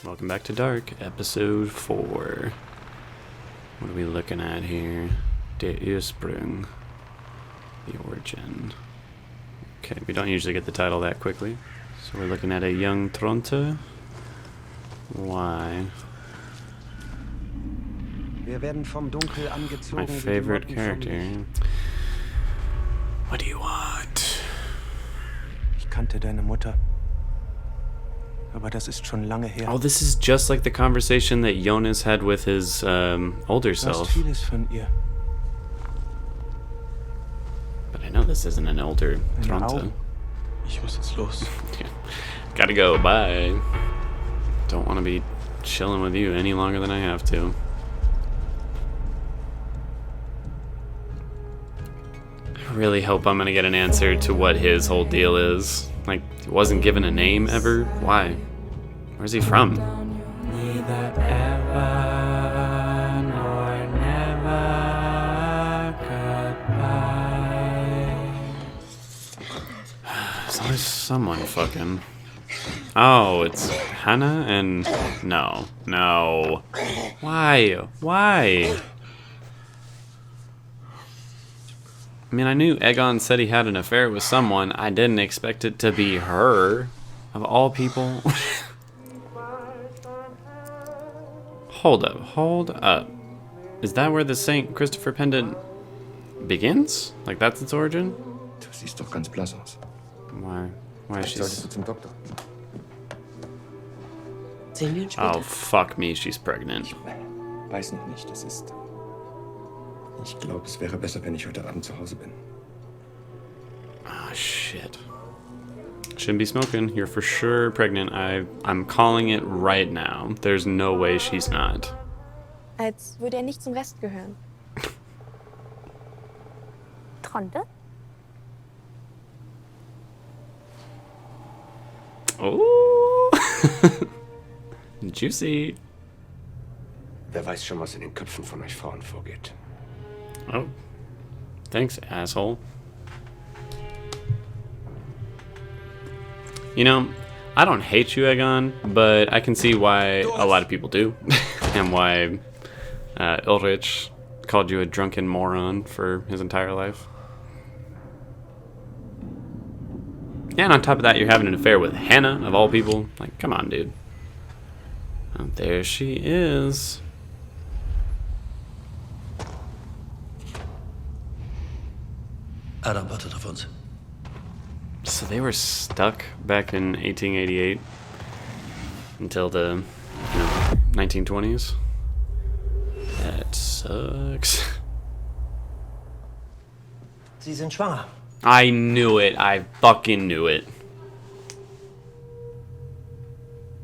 Welcome back to Dark, episode 4. What are we looking at here? Der Ursprung. The origin. Okay, we don't usually get the title that quickly. So we're looking at a young Tronte. Why? My favorite character. What do you want? Ich kannte deine Mutter. Aber das ist schon lange her. Oh, this is just like the conversation that Jonas had with his older self. Vieles von ihr. But I know this isn't an older Tronte. Ich muss jetzt los. Yeah. Gotta go, bye. Don't want to be chilling with you any longer than I have to. I really hope I'm gonna get an answer to what his whole deal is. Like, he wasn't given a name ever? Why? Where's he from? Neither ever nor never goodbye. There's always someone fucking. Oh, it's Hannah and... No. No. Why? Why? I mean, I knew Egon said he had an affair with someone. I didn't expect it to be her. Of all people. Hold up. Hold up. Is that where the St. Christopher pendant begins? Like, that's its origin? Du siehst doch ganz blass aus. Why? Why is she... Solltest du zum Doktor? Sehen wir uns später? Oh, fuck me, she's pregnant. Ich weiß noch nicht, das ist... Ich glaube, es wäre besser, wenn ich heute Abend zu Hause bin. Ah, shit. Shouldn't be smoking. You're for sure pregnant. I'm calling it right now. There's no way she's not. Als würde nicht zum Rest gehören. Tronte? Oh! Juicy. Wer weiß schon, was in den Köpfen von euch Frauen vorgeht. Oh. Thanks, asshole. You know, I don't hate you, Egon, but I can see why a lot of people do. And why Ulrich called you a drunken moron for his entire life. And on top of that, you're having an affair with Hannah, of all people. Like, come on, dude. Oh, there she is. Adam wartet auf uns. So they were stuck back in 1888 until the 1920s. That sucks. Sie sind schwanger. I knew it. I fucking knew it.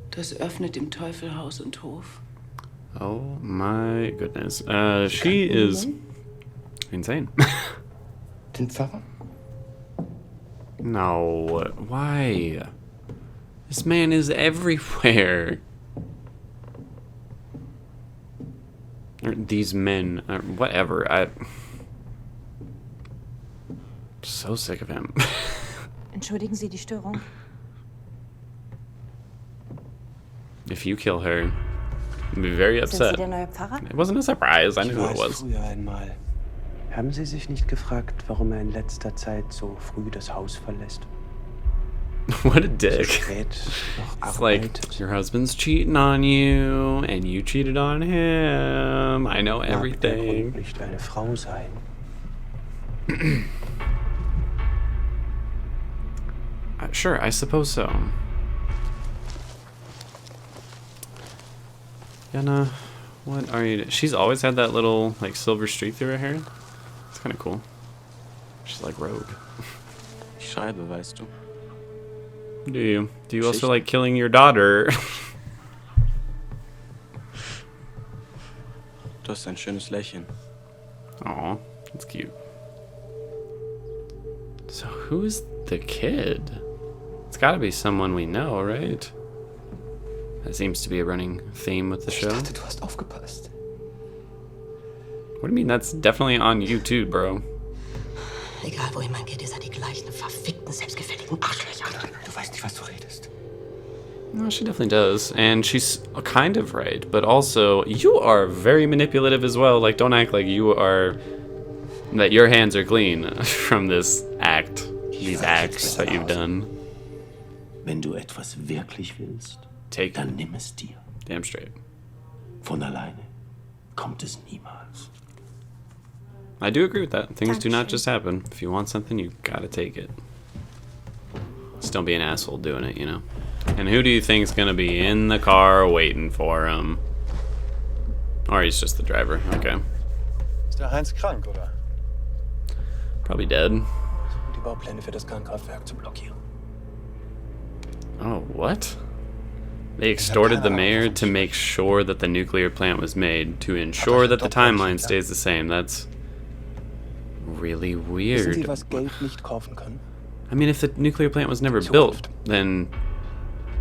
Das öffnet dem Teufel Haus und Hof. Oh my goodness. She is insane. Den Pfarrer? No. Why? This man is everywhere. Or these men. Whatever. I'm so sick of him. Entschuldigen Sie die Störung. If you kill her, I'd be very Sind Sie upset. der neue Pfarrer? It wasn't a surprise. I knew who it was. Früher einmal. Haben Sie sich nicht gefragt, warum in letzter Zeit so früh das Haus verlässt? What a dick. Spät noch It's like, arbeitet. your husband's cheating on you, and you cheated on him. I know Mag der Grund everything. nicht eine Frau sein? Sure, I suppose so. Yana, what are you... She's always had that little, like, silver streak through her hair. It's kind of cool. She's like Rogue. Ich schreibe, weißt du. Do you? Do you also like killing your daughter? Du hast ein schönes Lächeln. Aw, that's cute. So who's the kid? It's gotta be someone we know, right? That seems to be a running theme with the Ich show. dachte, du hast aufgepasst. What do you mean? That's definitely on you too, bro. Egal, wohin man geht, ihr seid die gleichen verfickten, selbstgefälligen Arschlöcher. Du weißt nicht, was du redest. No, she definitely does. And she's kind of right, but also, you are very manipulative as well. Like, don't act like that your hands are clean from this act, these acts that you've done. Wenn du etwas wirklich willst, Take dann it. nimm es dir. Damn straight. Von alleine kommt es niemals. I do agree with that. Things do not Dankeschön. just happen. If you want something, you gotta take it. Just don't be an asshole doing it, you know? And who do you think's gonna be in the car waiting for him? Or he's just the driver. Okay. Ist der Heinz krank, oder? Probably dead. Um die Baupläne für das Kernkraftwerk zu blockieren. Oh, what? They extorted the mayor to make sure that the nuclear plant was made to ensure that the timeline stays the same. That's really Wissen Sie, weird. was Geld nicht kaufen kann? I mean, if the nuclear plant was never built, then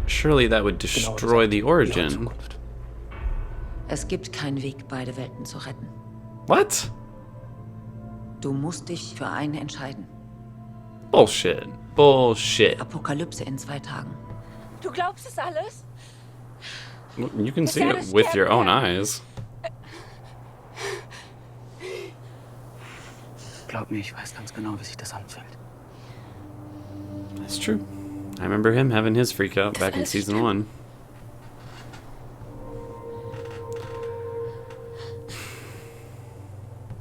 surely that would destroy the Ihre origin. Zukunft. Es gibt keinen Weg, beide Welten zu retten. What? Du musst dich für eine entscheiden. Bullshit. Bullshit. Apokalypse in 2 Tagen. Du glaubst es alles? You can see it with your own eyes. Glaub mir, ich weiß ganz genau, wie sich das anfühlt. That's true. I remember him having his freak out back in season 1.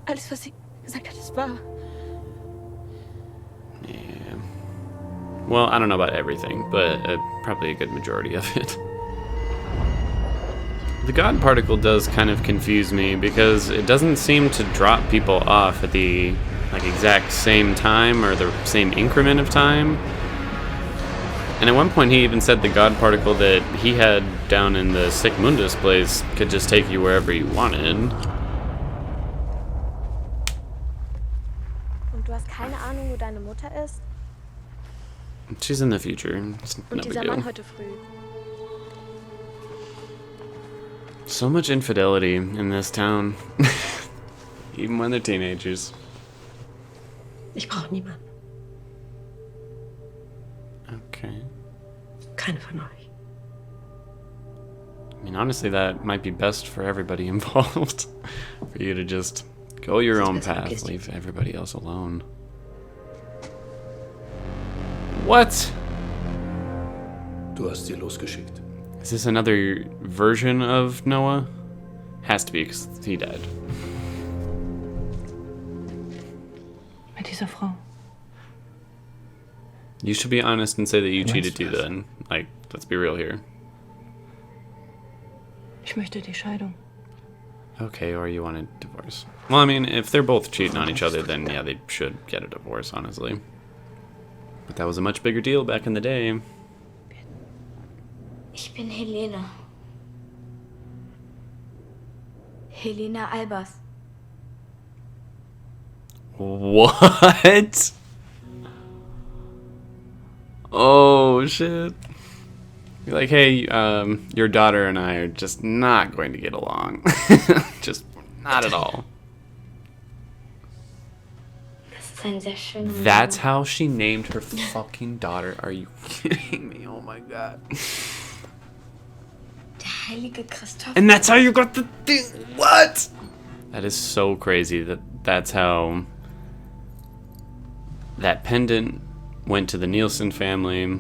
Alles, was sie gesagt hat, ist wahr. Yeah. Well, I don't know about everything, but probably a good majority of it. The God particle does kind of confuse me because it doesn't seem to drop people off at the exact same time or the same increment of time. And at one point he even said the God particle that he had down in the Sic Mundus place could just take you wherever you wanted. Und du hast keine Ahnung, wo deine Mutter ist? She's in the future. It's no Und big dieser deal. Mann heute früh. So much infidelity in this town. Even when they're teenagers. Ich brauche niemanden. Okay. Keine von euch. I mean, honestly, that might be best for everybody involved. For you to just go your own path, leave everybody else alone. What? Du hast sie losgeschickt. Is this another version of Noah? Has to be, because he died. Mit dieser Frau. You should be honest and say that you cheated too then. Like, let's be real here. Ich möchte die Scheidung. Okay, or you want a divorce. Well, I mean, if they're both cheating on each other, then yeah, they should get a divorce, honestly. But that was a much bigger deal back in the day. Ich bin Helena. Helena Albers. What? Oh, shit. You're like, hey, your daughter and I are just not going to get along. Just not at all. Das ist ein sehr schöner That's how she named her fucking daughter. Are you kidding me? Oh my god. Der heilige Christoph. And that's how you got the thing. What? That is so crazy that's how that pendant went to the Nielsen family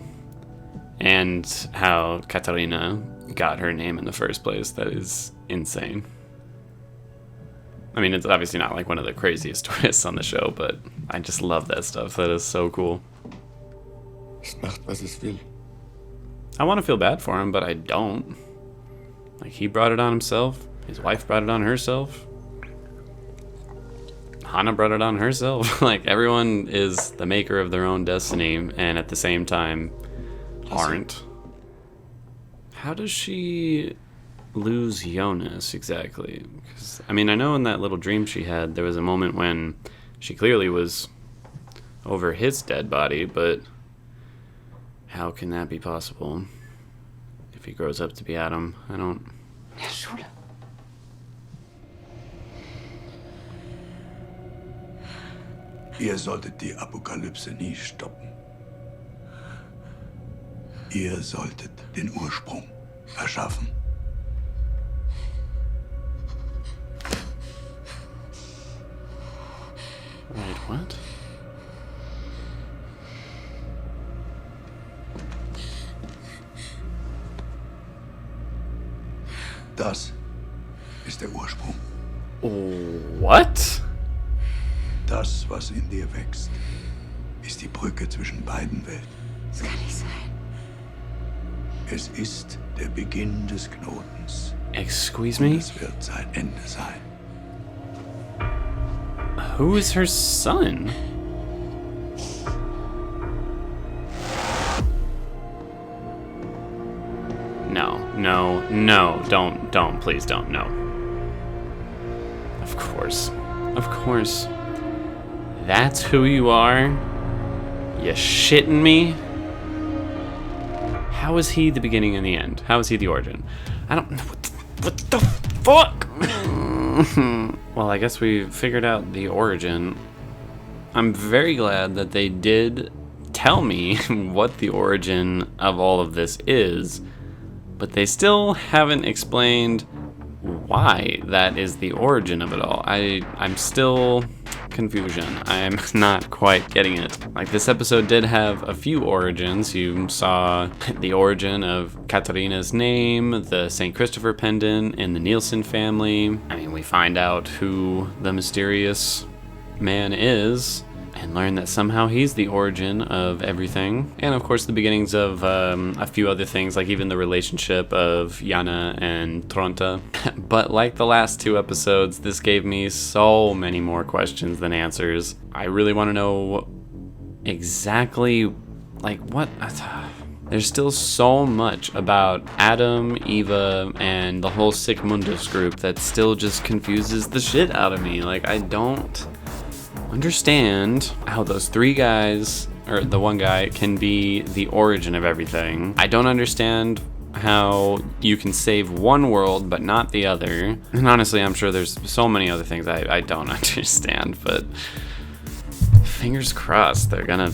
and how Katarina got her name in the first place. That is insane. I mean, it's obviously not like one of the craziest twists on the show, but I just love that stuff. That is so cool. Es macht, was es will. I want to feel bad for him, but I don't. Like, he brought it on himself. His wife brought it on herself. Hana brought it on herself. Like, everyone is the maker of their own destiny, and at the same time, aren't. How does she lose Jonas exactly? 'Cause, I mean, I know in that little dream she had, there was a moment when she clearly was over his dead body, but how can that be possible? If he grows up to be Adam, I don't... Der Schule. Ihr solltet die Apokalypse nie stoppen. Ihr solltet den Ursprung erschaffen. Wait, what? Das ist der Ursprung. What? Das, was in dir wächst, ist die Brücke zwischen beiden Welten. Das kann nicht sein. Es ist der Beginn des Knotens. Excuse Und me? es wird sein Ende sein. Who is her son? No, don't, please don't, no. Of course. That's who you are? You shitting me? How is he the beginning and the end? How is he the origin? I don't know. What the fuck? Well, I guess we figured out the origin. I'm very glad that they did tell me what the origin of all of this is, but they still haven't explained why that is the origin of it all. I'm still confusion. I'm not quite getting it. Like, this episode did have a few origins. You saw the origin of Katarina's name, the St. Christopher pendant, and the Nielsen family. I mean, we find out who the mysterious man is and learn that somehow he's the origin of everything. And of course the beginnings of a few other things, like even the relationship of Yana and Tronta. But like the last two episodes, this gave me so many more questions than answers. I really want to know exactly, like, what... There's still so much about Adam, Eva, and the whole Sic Mundus group that still just confuses the shit out of me. Like, I don't understand how those three guys, or the one guy, can be the origin of everything. I don't understand how you can save one world but not the other. And honestly, I'm sure there's so many other things I don't understand, but fingers crossed they're gonna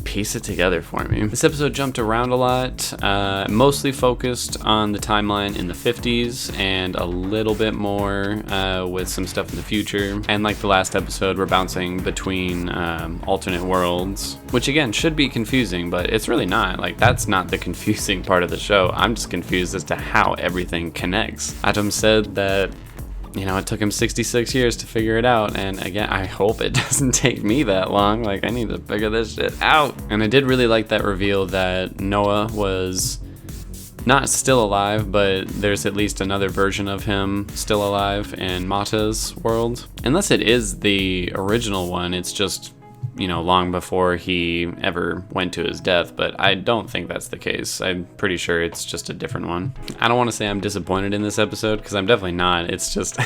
piece it together for me. This episode jumped around a lot, mostly focused on the timeline in the 50s and a little bit more with some stuff in the future. And like the last episode, we're bouncing between alternate worlds, which again should be confusing, but it's really not. Like, that's not the confusing part of the show. I'm just confused as to how everything connects. Adam said that, you know, it took him 66 years to figure it out, and again, I hope it doesn't take me that long. Like, I need to figure this shit out. And I did really like that reveal that Noah was not still alive, but there's at least another version of him still alive in Mata's world. Unless it is the original one, it's just, you know, long before he ever went to his death, but I don't think that's the case. I'm pretty sure it's just a different one. I don't want to say I'm disappointed in this episode, because I'm definitely not. It's just,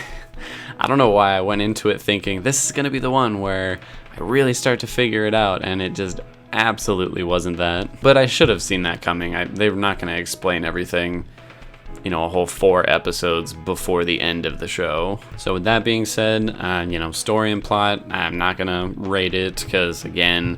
I don't know why I went into it thinking this is going to be the one where I really start to figure it out, and it just absolutely wasn't that. But I should have seen that coming. They were not going to explain everything, you know, a whole 4 episodes before the end of the show. So with that being said, you know, story and plot, I'm not gonna rate it because, again,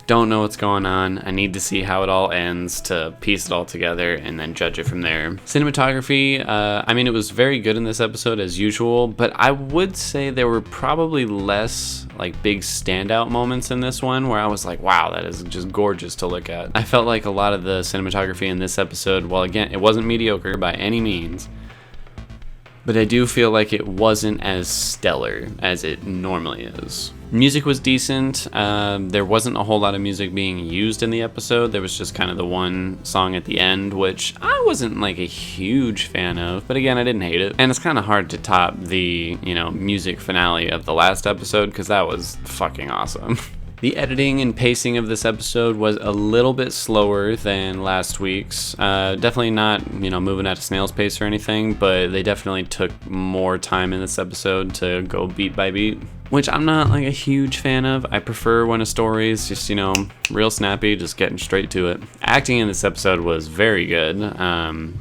don't know what's going on. I need to see how it all ends to piece it all together and then judge it from there. Cinematography, I mean, it was very good in this episode as usual, but I would say there were probably less like big standout moments in this one where I was like, wow, that is just gorgeous to look at. I felt like a lot of the cinematography in this episode, well, again, it wasn't mediocre by any means, but I do feel like it wasn't as stellar as it normally is. Music was decent. There wasn't a whole lot of music being used in the episode. There was just kind of the one song at the end, which I wasn't like a huge fan of, but again, I didn't hate it. And it's kind of hard to top the, you know, music finale of the last episode because that was fucking awesome. The editing and pacing of this episode was a little bit slower than last week's. Definitely not, you know, moving at a snail's pace or anything, but they definitely took more time in this episode to go beat by beat, which I'm not like a huge fan of. I prefer when a story is just, you know, real snappy, just getting straight to it. Acting in this episode was very good.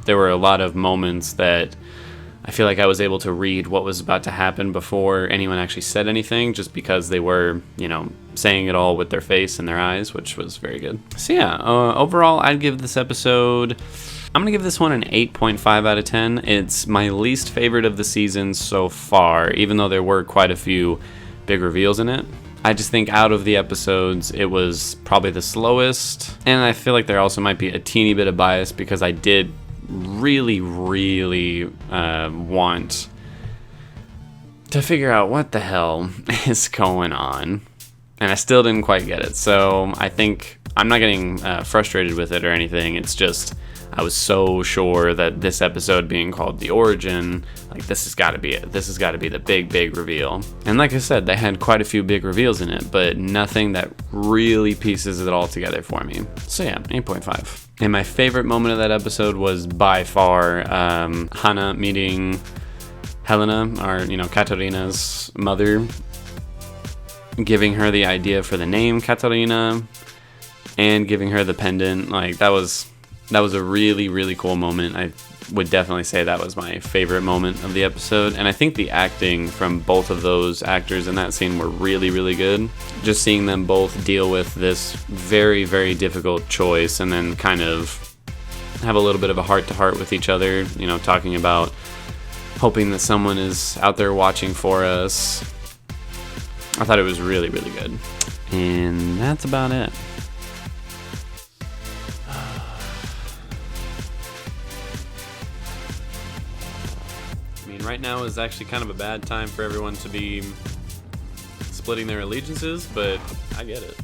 There were a lot of moments that I feel like I was able to read what was about to happen before anyone actually said anything, just because they were, you know, saying it all with their face and their eyes, which was very good. So yeah, overall, I'd give this episode, I'm going to give this one an 8.5 out of 10. It's my least favorite of the season so far, even though there were quite a few big reveals in it. I just think out of the episodes, it was probably the slowest, and I feel like there also might be a teeny bit of bias because I did really want to figure out what the hell is going on, and I still didn't quite get it. So I think I'm not getting frustrated with it or anything. It's just I was so sure that this episode being called The Origin, like, this has got to be it. This has got to be the big reveal. And like I said, they had quite a few big reveals in it, but nothing that really pieces it all together for me. So yeah, 8.5. And my favorite moment of that episode was by far Hannah meeting Helena, or, you know, Katarina's mother, giving her the idea for the name Katarina and giving her the pendant. Like, that was a really cool moment. I would definitely say that was my favorite moment of the episode, and I think the acting from both of those actors in that scene were really good. Just seeing them both deal with this very difficult choice and then kind of have a little bit of a heart-to-heart with each other, you know, talking about hoping that someone is out there watching for us. I thought it was really good. And that's about it. Right now is actually kind of a bad time for everyone to be splitting their allegiances, but I get it.